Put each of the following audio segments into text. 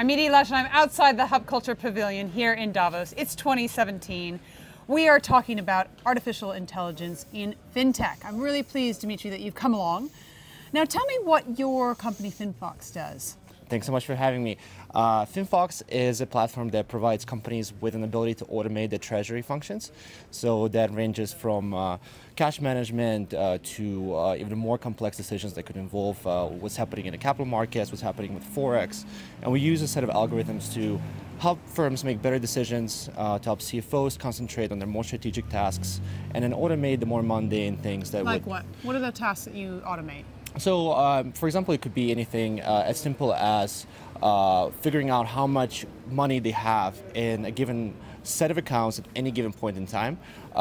I'm Edie Lush and I'm outside the Hub Culture Pavilion here in Davos. It's 2017. We are talking about artificial intelligence in fintech. I'm really pleased, Dmitry, that you've come along. Now tell me what your company Finfox does. Thanks so much for having me. Finfox is a platform that provides companies with an ability to automate the treasury functions. So that ranges from cash management to even more complex decisions that could involve what's happening in the capital markets, what's happening with Forex. And we use a set of algorithms to help firms make better decisions, to help CFOs concentrate on their more strategic tasks, and then automate the more mundane things that Like what? What are the tasks that you automate? So, for example, it could be anything as simple as figuring out how much money they have in a given set of accounts at any given point in time.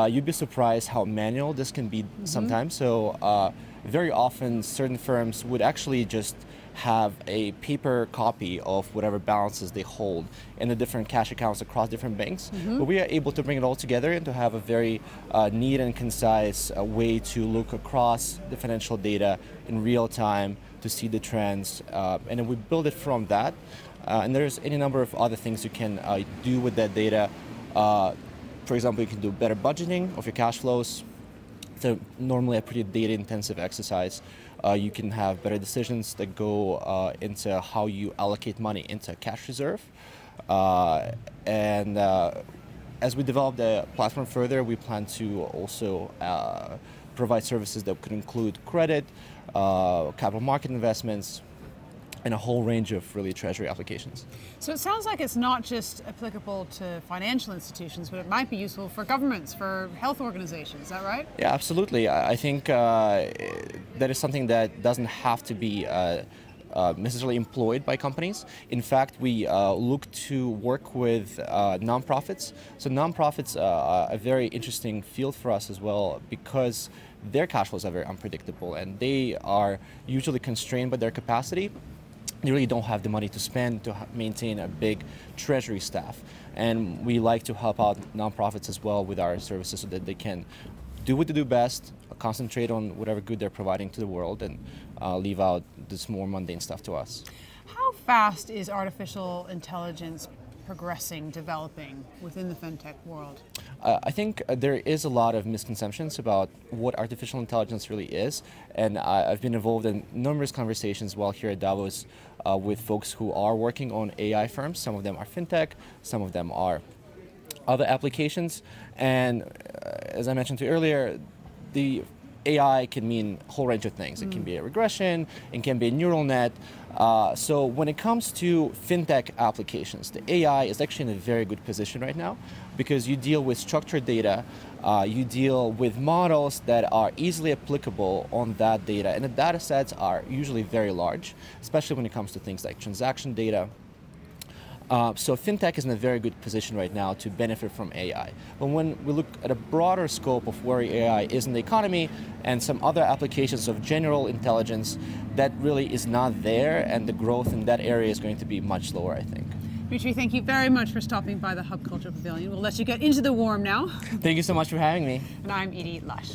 You'd be surprised how manual this can be sometimes. So, very often, certain firms would actually just have a paper copy of whatever balances they hold in the different cash accounts across different banks. But we are able to bring it all together and to have a very neat and concise way to look across the financial data in real time to see the trends. And then we build it from that. And there's any number of other things you can do with that data. For example, you can do better budgeting of your cash flows. So normally a pretty data-intensive exercise. You can have better decisions that go into how you allocate money into a cash reserve. And as we develop the platform further, we plan to also provide services that could include credit, capital market investments, and a whole range of really treasury applications. So it sounds like it's not just applicable to financial institutions, but it might be useful for governments, for health organizations, is that right? Yeah, absolutely. I think that is something that doesn't have to be necessarily employed by companies. In fact, we look to work with nonprofits. So nonprofits are a very interesting field for us as well because their cash flows are very unpredictable and they are usually constrained by their capacity. They really don't have the money to spend to maintain a big treasury staff. And we like to help out nonprofits as well with our services so that they can do what they do best, concentrate on whatever good they're providing to the world, and leave out this more mundane stuff to us. How fast is artificial intelligence progressing, developing within the fintech world? I think there is a lot of misconceptions about what artificial intelligence really is, and I've been involved in numerous conversations while here at Davos with folks who are working on AI firms. Some of them are fintech, some of them are other applications, and as I mentioned to you earlier, the AI can mean a whole range of things. It can be a regression, it can be a neural net. So when it comes to fintech applications, the AI is actually in a very good position right now because you deal with structured data, you deal with models that are easily applicable on that data, and the data sets are usually very large, especially when it comes to things like transaction data. So fintech is in a very good position right now to benefit from AI. But when we look at a broader scope of where AI is in the economy and some other applications of general intelligence, that really is not there, and the growth in that area is going to be much lower, I think. Dmitry, thank you very much for stopping by the Hub Culture Pavilion. We'll let you get into the warm now. Thank you so much for having me. And I'm Edie Lush.